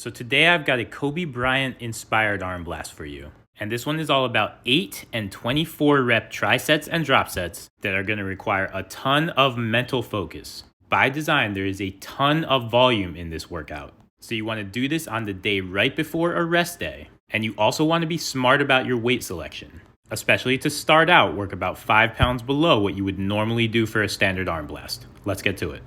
So today I've got a Kobe Bryant inspired arm blast for you. And this one is all about 8 and 24 rep trisets and dropsets that are going to require a ton of mental focus. By design, there is a ton of volume in this workout. So you want to do this on the day right before a rest day. And you also want to be smart about your weight selection. Especially to start out, work about 5 pounds below what you would normally do for a standard arm blast. Let's get to it.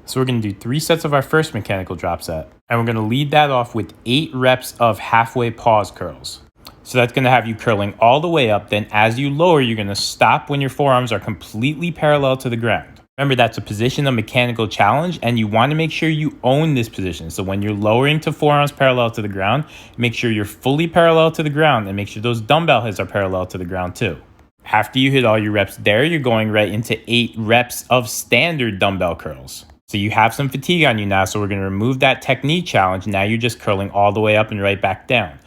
So we're going to do 3 sets of our first mechanical drop set, and we're going to lead that off with 8 reps of halfway pause curls. So that's going to have you curling all the way up. Then as you lower, you're going to stop when your forearms are completely parallel to the ground. Remember, that's a position of mechanical challenge, and you want to make sure you own this position. So when you're lowering to forearms parallel to the ground, make sure you're fully parallel to the ground and make sure those dumbbell heads are parallel to the ground too. After you hit all your reps there, you're going right into 8 reps of standard dumbbell curls. So you have some fatigue on you now, so we're going to remove that technique challenge. Now you're just curling all the way up and right back down.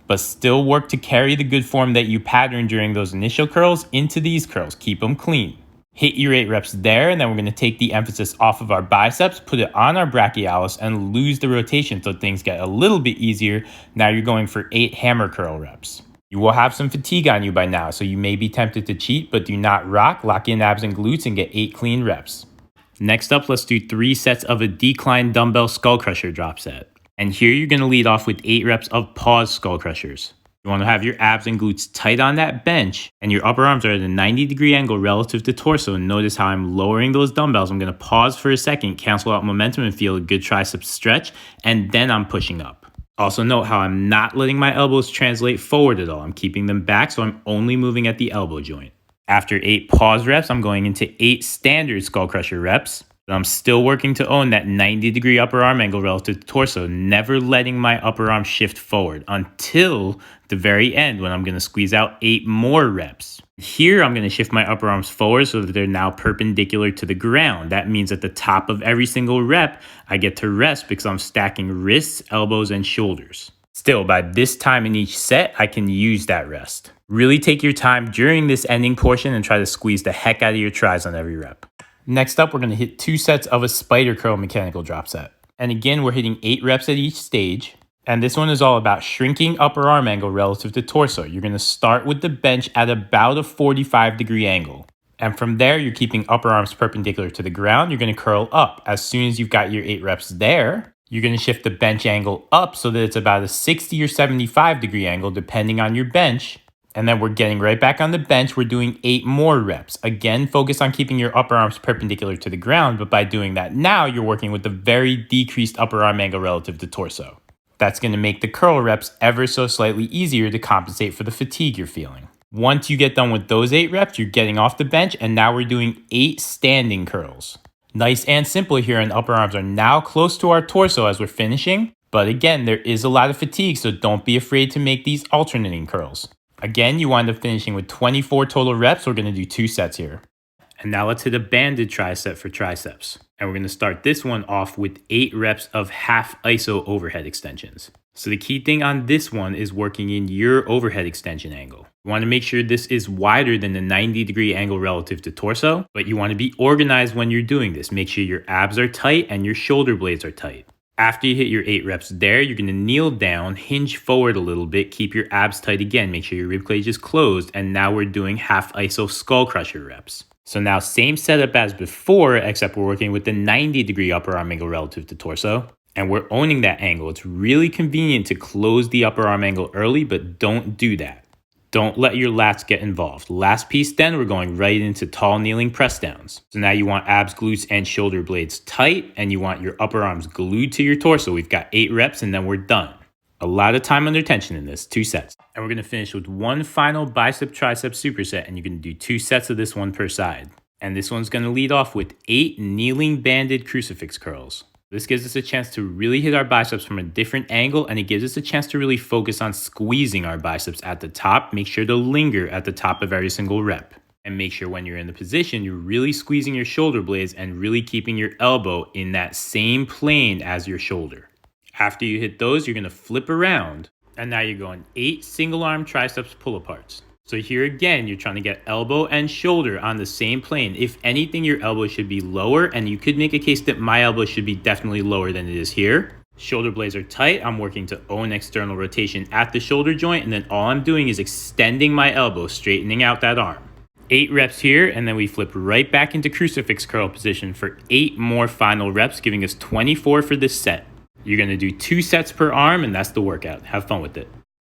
But still work to carry the good form that you patterned during those initial curls into these curls. Keep them clean. Hit your 8 reps there, and then we're going to take the emphasis off of our biceps, put it on our brachialis, and lose the rotation so things get a little bit easier. Now you're going for 8 hammer curl reps. You will have some fatigue on you by now, so you may be tempted to cheat, but do not rock. Lock in abs and glutes and get 8 clean reps. Next up, let's do 3 sets of a decline dumbbell skullcrusher drop set. And here you're going to lead off with 8 reps of pause skullcrushers. You want to have your abs and glutes tight on that bench, and your upper arms are at a 90-degree angle relative to torso. And notice how I'm lowering those dumbbells. I'm going to pause for a second, cancel out momentum, and feel a good tricep stretch, and then I'm pushing up. Also note how I'm not letting my elbows translate forward at all. I'm keeping them back, so I'm only moving at the elbow joint. After 8 pause reps, I'm going into 8 standard skullcrusher reps. But I'm still working to own that 90-degree upper arm angle relative to torso, never letting my upper arm shift forward until the very end when I'm going to squeeze out 8 more reps. Here, I'm going to shift my upper arms forward so that they're now perpendicular to the ground. That means at the top of every single rep, I get to rest because I'm stacking wrists, elbows, and shoulders. Still, by this time in each set, I can use that rest. Really take your time during this ending portion and try to squeeze the heck out of your tris on every rep. Next up, we're going to hit 2 sets of a spider curl mechanical drop set. And again, we're hitting 8 reps at each stage. And this one is all about shrinking upper arm angle relative to torso. You're going to start with the bench at about a 45-degree angle. And from there, you're keeping upper arms perpendicular to the ground. You're going to curl up. As soon as you've got your 8 reps there, you're going to shift the bench angle up so that it's about a 60 or 75-degree angle, depending on your bench. And then we're getting right back on the bench. We're doing 8 more reps. Again, focus on keeping your upper arms perpendicular to the ground. But by doing that now, you're working with a very decreased upper arm angle relative to torso. That's going to make the curl reps ever so slightly easier to compensate for the fatigue you're feeling. Once you get done with those 8 reps, you're getting off the bench. And now we're doing 8 standing curls. Nice and simple here, and upper arms are now close to our torso as we're finishing. But again, there is a lot of fatigue, so don't be afraid to make these alternating curls. Again, you wind up finishing with 24 total reps. We're going to do 2 sets here. And now let's hit a banded triset for triceps. And we're going to start this one off with 8 reps of half iso overhead extensions. So the key thing on this one is working in your overhead extension angle. You want to make sure this is wider than the 90-degree angle relative to torso, but you want to be organized when you're doing this. Make sure your abs are tight and your shoulder blades are tight. After you hit your 8 reps there, you're going to kneel down, hinge forward a little bit, keep your abs tight again, make sure your ribcage is closed, and now we're doing half iso skullcrusher reps. So now same setup as before, except we're working with the 90-degree upper arm angle relative to torso, and we're owning that angle. It's really convenient to close the upper arm angle early, but don't do that. Don't let your lats get involved. Last piece then, we're going right into tall kneeling press downs. So now you want abs, glutes, and shoulder blades tight, and you want your upper arms glued to your torso. We've got 8 reps, and then we're done. A lot of time under tension in this, 2 sets. And we're going to finish with 1 final bicep tricep superset, and you're going to do 2 sets of this one per side. And this one's going to lead off with 8 kneeling banded crucifix curls. This gives us a chance to really hit our biceps from a different angle, and it gives us a chance to really focus on squeezing our biceps at the top. Make sure to linger at the top of every single rep. And make sure when you're in the position, you're really squeezing your shoulder blades and really keeping your elbow in that same plane as your shoulder. After you hit those, you're going to flip around. And now you're going 8 single arm triceps pull-aparts. So here again, you're trying to get elbow and shoulder on the same plane. If anything, your elbow should be lower, and you could make a case that my elbow should be definitely lower than it is here. Shoulder blades are tight. I'm working to own external rotation at the shoulder joint, and then all I'm doing is extending my elbow, straightening out that arm. 8 reps here, and then we flip right back into crucifix curl position for 8 more final reps, giving us 24 for this set. You're going to do 2 sets per arm, and that's the workout. Have fun with it.